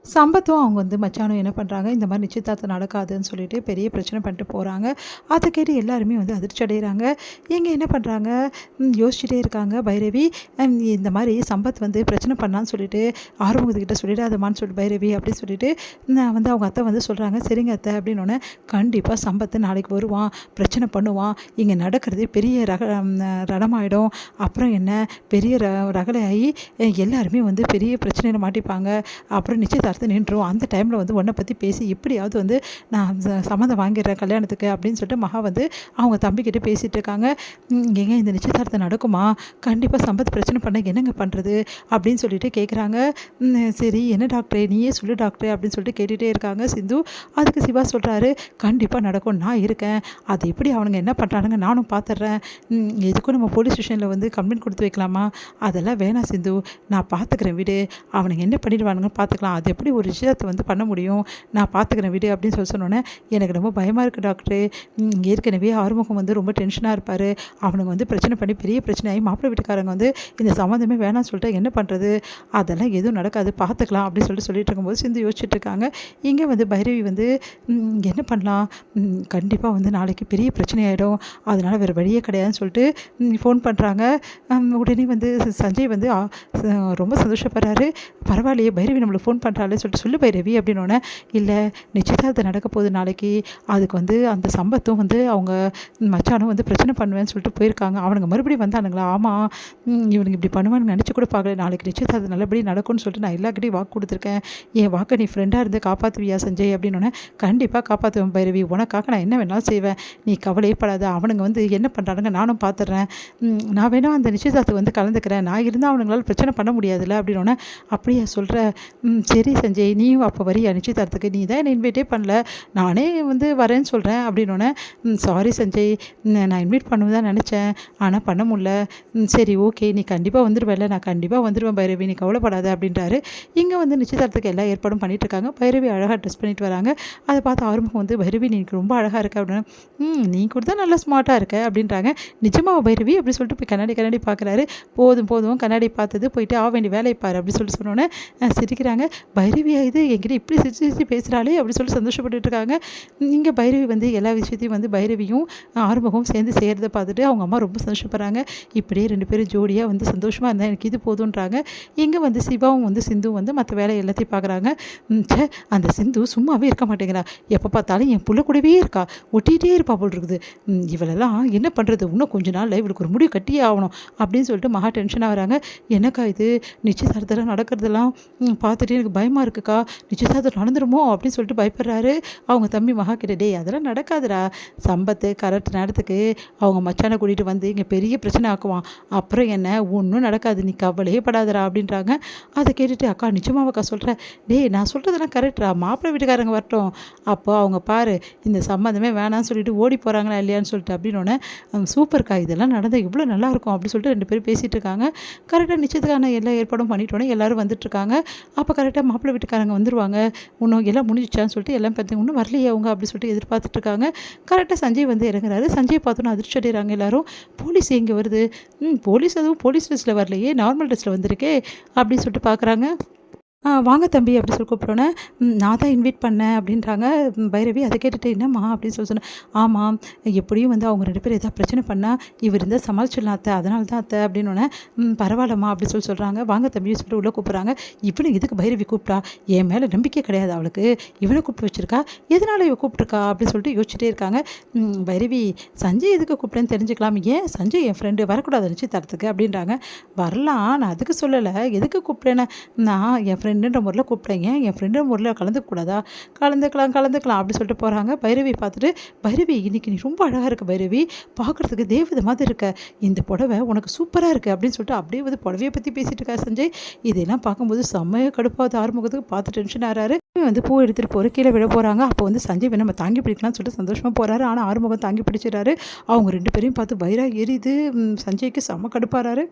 சம்பத்தும் அவங்க வந்து மச்சானும் என்ன பண்ணுறாங்க, இந்த மாதிரி நிச்சயதார்த்தம் நடக்காதுன்னு சொல்லிட்டு பெரிய பிரச்சனை பண்ணிட்டு போகிறாங்க. அதை கேட்டு எல்லாருமே வந்து அதிர்ச்சி அடைகிறாங்க. இவங்க என்ன பண்ணுறாங்க, யோசிச்சுட்டே இருக்காங்க பைரவி. இந்த மாதிரி சம்பத் வந்து பிரச்சனை பண்ணான்னு சொல்லிட்டு ஆறுமுகத்துக்கிட்ட சொல்லிடாதமான்னு சொல்லிட்டு பைரவி அப்படின்னு சொல்லிட்டு நான் வந்து அவங்க அத்தை வந்து சொல்கிறாங்க. சரிங்க அத்தை அப்படின்னோடனே, கண்டிப்பாக சம்பத்து நாளைக்கு வருவான், பிரச்சனை பண்ணுவான், இங்கே நடக்கிறதே பெரிய ரணமாயிடும். அப்புறம் என்ன பெரிய ரகலையாகி எல்லாருமே வந்து பெரிய பிரச்சனையில் மாட்டிப்பாங்க. அப்புறம் நிச்சயதார்த்தம் நின்றும். அந்த டைமில் வந்து உன்னை பற்றி பேசி எப்படியாவது வந்து நான் சம்மந்தம் வாங்கிடுறேன் கல்யாணத்துக்கு அப்படின்னு சொல்லிட்டு மகா வந்து அவங்க தம்பிக்கிட்ட பேசிகிட்டு இருக்காங்க. ஏங்க இந்த நிச்சயதார்த்தம் நடக்குமா, கண்டிப்பாக சம்பத் பிரச்சனை பண்ண என்னங்க பண்ணுறது அப்படின்னு சொல்லிட்டு கேட்குறாங்க. சரி என்ன டாக்டரே நீயே சொல்லு டாக்டரே அப்படின்னு சொல்லிட்டு கேட்டுகிட்டே இருக்காங்க சிந்து. அதுக்கு சிவா சொல்கிறாரு, கண்டிப்பாக நடக்கும், நான் இருக்கேன், அது எப்படி அவனுங்க என்ன பண்ணுறானுங்க நானும் பார்த்துட்றேன். எதுக்கும் நம்ம போலீஸ் ஸ்டேஷனில் வந்து கம்ப்ளைண்ட் கொடுத்து வைக்கலாமா, அதெல்லாம் வேணாம் சிந்து, நான் பார்த்துக்கிறேன் விடு, அவனுங்க என்ன பண்ணிடுவானுங்கன்னு பார்த்துக்கலாம், அது எப்படி ஒரு விஷயத்தை வந்து பண்ண முடியும், நான் பார்த்துக்கிறேன் விடு அப்படின்னு சொல்லி சொன்னோன்னே, எனக்கு ரொம்ப பயமாக இருக்குது டாக்டரு, ஏற்கனவே ஆறுமுகம் வந்து ரொம்ப டென்ஷனாக இருப்பார், அவனுங்க வந்து பிரச்சனை பண்ணி பெரிய பிரச்சனையாகி மாப்பிள்ளை வீட்டுக்காரங்க வந்து இந்த சம்மந்தமே வேணாம்னு சொல்லிட்டு என்ன பண்ணுறது, அதெல்லாம் எதுவும் நடக்காது பார்த்துக்கலாம் அப்படின்னு சொல்லிட்டு இருக்கும்போது சிந்து யோசிச்சுட்டு இருக்காங்க. இங்கே வந்து பைரவி வந்து என்ன பண்ணலாம், கண்டிப்பாக வந்து நாளைக்கு பெரிய பிரச்சனை ஆகிடும், அதனால் வேறு வழியே கிடையாதுன்னு சொல்லிட்டு ஃபோன் பண்ணுறாங்க. உடனே வந்து சஞ்சய் வந்து ரொம்ப சந்தோஷப்படுறாரு. பரவாயில்லையே பைரவி நம்மளுக்கு ஃபோன் பண்ணுறாளே சொல்லிட்டு, சொல்லு பைரவி அப்படின்னோடனே, இல்லை நிச்சயதார்த்தம் நடக்க போகுது நாளைக்கு, அதுக்கு வந்து அந்த சம்பத்தும் வந்து அவங்க மச்சானும் வந்து பிரச்சனை பண்ணுவேன்னு சொல்லிட்டு போயிருக்காங்க, அவனுங்க மறுபடியும் வந்தானுங்களா, ஆமாம் இவனுங்க இப்படி பண்ணுவான்னு நினச்சி கூட பார்க்கல, நாளைக்கு நிச்சயதார்த்தம் நல்லபடியாக நடக்கும்னு சொல்லிட்டு நான் எல்லாக்கிட்டையும் வாக்கு கொடுத்துருக்கேன், என் வாக்கை நீ ஃப்ரெண்டாக இருந்து காப்பாற்றுவியா சஞ்சய் அப்படின்னோடனே, கண்டிப்பாக காப்பாற்றுவேன் பைரவி, உனக்காக நான் என்ன வேணாலும் செய்வேன், நீ கவலையப்படாத, அவனுங்க வந்து என்ன பண்ணுறானுங்க நானும் பார்த்துட்றேன், நான் வேணா அந்த நிச்சயதார்த்தம் வந்து கலந்துக்கிறேன், நான் இருந்தால் அவனுங்களால் பிரச்சனை பண்ண முடியாதுல்ல அப்படின்னோடனே, அப்படியே சொல்கிற, சரி சஞ்சய் நீயும் அப்போ வரியா நிச்சயதார்த்தத்துக்கு, நீ தான் என்னை இன்வைட்டே பண்ணல, நானே வந்து வரேன்னு சொல்கிறேன் அப்படின்னோடனே, சாரி சஞ்சய் நான் இன்வைட் பண்ணுவேன் நினச்சேன், ஆனால் பண்ண முடியல, சரி ஓகே நீ கண்டிப்பாக வந்துடுவேல, நான் கண்டிப்பாக வந்துடுவேன் பைரவி நீ கவலைப்படாத அப்படின்றாரு. இங்கே வந்து நிச்சயதார்த்தத்துக்கு எல்லா ஏற்பாடும் பண்ணிட்டு இருக்காங்க. பைரவி அழகாக ட்ரெஸ் பண்ணிட்டு வராங்க. அதை பார்த்து ஆரம்பம் வந்து, பைரவி நீ ரொம்ப அழகாக இருக்க அப்படின்னு, நீ கூட தான் நல்லா ஸ்மார்ட்டாக இருக்க அப்படின்றாங்க. நிஜமாக பைரவி அப்படி சொல்லிட்டு போய் கண்ணாடி பார்க்குறாரு. போதும் கண்ணாடி பார்த்தது, போயிட்டு ஆக வேண்டிய வேலையை பாரு அப்படி சொல்லிட்டு சொன்னோன்னே சிரிக்கிறாங்க. பைரவியா இது என்கிட்ட இப்படி சிரிச்சு பேசுகிறாளே அப்படி சொல்லி சந்தோஷப்பட்டுட்டு இருக்காங்க. இங்கே பைரவி வந்து எல்லா விஷயத்தையும் வந்து பைரவியும் ஆறுமுகம் சேர்ந்து செய்கிறத பார்த்துட்டு அவங்க அம்மா ரொம்ப சந்தோஷப்படுறாங்க. இப்படியே 2 பேரும் ஜோடியாக வந்து சந்தோஷமாக இருந்தால் எனக்கு இது போதுன்றாங்க. இங்கே வந்து சிவாவும் வந்து சிந்து வந்து மற்ற வேலை எல்லாத்தையும் பார்க்குறாங்க. அந்த சிந்து சும்மாவே இருக்க மாட்டேங்கிறா, எப்போ பார்த்தாலும் என் புள்ள கூடவே இருக்கா, ஒட்டிகிட்டே இருப்பா போல் இருக்குது, இவளெல்லாம் என்ன பண்ணுறது, இன்னும் கொஞ்ச நாளில் இவளுக்கு ஒரு முடிவு கட்டியே ஆகணும் அப்படின்னு சொல்லிட்டு மகா டென்ஷனாக வராங்க. என்னக்கா இது நிச்சயதார்த்தம் நடக்கிறதெல்லாம் பார்த்துட்டு எனக்கு பயமாக இருக்குக்கா, நிச்சயதார்த்தம் நடந்துருமோ அப்படின்னு சொல்லிட்டு பயப்படுறாரு. அவங்க தம்பி மகா கிட்ட, டேய் அதெல்லாம் நடக்காதுடா, சம்பத்து கரெக்ட் நேரத்துக்கு அவங்க மச்சானை கூட்டிகிட்டு வந்து இங்கே பெரிய பிரச்சனை ஆக்குவான், அப்புறம் என்ன ஒன்றும் நடக்காது, நீ கவலையே படாதடா அப்படின்றாங்க. அதை கேட்டுட்டு, அக்கா நிச்சயமாவக்கா சொல்கிறேன், டேய் நான் சொல்கிறதெல்லாம் கரெக்டா, மாப்பிள்ளை வீட்டுக்காரங்க வரட்டும், அப்போ அவங்க பாரு இந்த சம்மந்தமே வேணான்னு சொல்லிட்டு ஓடி போகிறாங்களா இல்லையான்னு சொல்லிட்டு அப்படின்னோடனே, சூப்பர்க்கா இதெல்லாம் நடந்தால் இவ்வளோ நல்லாயிருக்கும் அப்படி சொல்லிட்டு 2 பேரும் பேசிகிட்டு இருக்காங்க. கரெக்டாக நிச்சயத்துக்கான எல்லா ஏற்பாடும் பண்ணிட்டோன்னே எல்லோரும் வந்துட்டுருக்காங்க. அப்போ கரெக்டாக மாப்பிள்ளை வீட்டுக்காரங்க வந்துடுவாங்க, இன்னும் எல்லாம் முடிஞ்சிச்சான்னு சொல்லிட்டு எல்லாம் பார்த்து இன்னும் வரலையே அவங்க அப்படி சொல்லிட்டு எதிர்பார்த்துட்டு இருக்காங்க. கரெக்டாக சஞ்சய் வந்து இறங்குறாரு. சஞ்சய் பார்த்தோன்னா அதிர்ச்சி அடைகிறாங்க எல்லாரும். போலீஸ் எங்கே வருது, போலீஸ் அதுவும் போலீஸ் ட்ரெஸ்ஸில் வரலையே, நார்மல் ட்ரெஸ்ஸில் வந்திருக்கே அப்படின்னு சொல்லிட்டு பார்க்குறாங்க. வாங்க தம்பி அப்படி சொல்லி கூப்பிட்டோன்னே, நான் தான் இன்வைட் பண்ணேன் அப்படின்றாங்க பைரவி. அதை கேட்டுட்டு, என்னம்மா அப்படின்னு சொல்லி சொன்னேன். ஆமாம் எப்படியும் வந்து அவங்க 2 பேரும் எதாவது பிரச்சனை பண்ணால் இவர் இருந்தால் சமாளிச்சிடலாம் அத்தை, அதனால தான் அத்தை அப்படின்னோடனே, பரவாயில்லம்மா அப்படி சொல்லி சொல்கிறாங்க. வாங்க தம்பி சொல்லிட்டு உள்ளே கூப்பிட்றாங்க. இவனை எதுக்கு பைரவி கூப்பிட்டா, என் மேலே நம்பிக்கை கிடையாது அவளுக்கு, இவனை கூப்பிட்டு வச்சிருக்கா, எதனால் இவ கூப்பிட்ருக்கா அப்படின்னு சொல்லிட்டு யோசிச்சுட்டே இருக்காங்க. பைரவி சஞ்சய் எதுக்கு கூப்பிட்டேன்னு தெரிஞ்சுக்கலாம், ஏன் சஞ்சய் என் ஃப்ரெண்டு வரக்கூடாது நிச்சயதார்த்தத்துக்கு அப்படின்றாங்க. வரலாம், நான் அதுக்கு சொல்லலை, எதுக்கு கூப்பிட்டேன்னு, நான் என் ஃப்ரெண்டுன்ற முறையில் கூப்பிட்டேங்க, என் ஃப்ரெண்டு முறையில் கலந்துக்கூடாதா, கலந்துக்கலாம் அப்படி சொல்லிட்டு போகிறாங்க. பைரவி பார்த்துட்டு, பைரவி இன்றைக்கி நீ ரொம்ப அழகாக இருக்க பைரவி, பார்க்குறதுக்கு தேவதை மாதிரி இருக்க, இந்த புடவை உனக்கு சூப்பராக இருக்குது அப்படின்னு சொல்லிட்டு அப்படியே வந்து புடவையை பற்றி பேசிகிட்டு இருக்கா சஞ்சய். இதெல்லாம் பார்க்கும்போது செம்மையாக கடுப்பாக ஆறுமுகத்துக்கு பார்த்து டென்ஷன் ஆகிறாரு. வந்து பூ எடுத்துகிட்டு போகிற கீழே விட போகிறாங்க. அப்போ வந்து சஞ்சய் நம்ம தாங்கி பிடிக்கலாம்னு சொல்லிட்டு சந்தோஷமாக போகிறாரு. ஆனால் ஆறுமுகம் தாங்கி பிடிச்சிடறாரு. அவங்க 2 பேரையும் பார்த்து வயிறா எரியுது. சஞ்சய்க்கு செம்ம கடுப்பாகிறாரு.